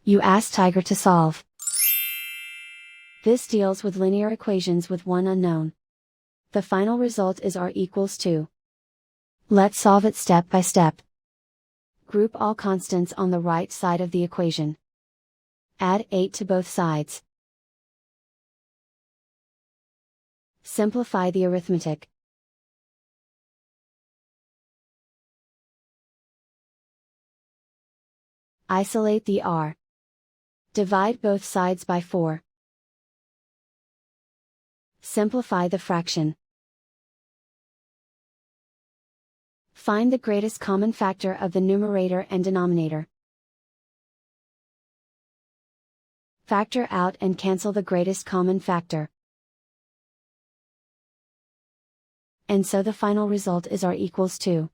You ask Tiger to solve. This deals with linear equations with one unknown. The final result is r equals 2. Let's solve it step by step. Group all constants on the right side of the equation. Add 8 to both sides. Simplify the arithmetic. Isolate the r. Divide both sides by 4. Simplify the fraction. Find the greatest common factor of the numerator and denominator. Factor out and cancel the greatest common factor. And so the final result is r equals 2.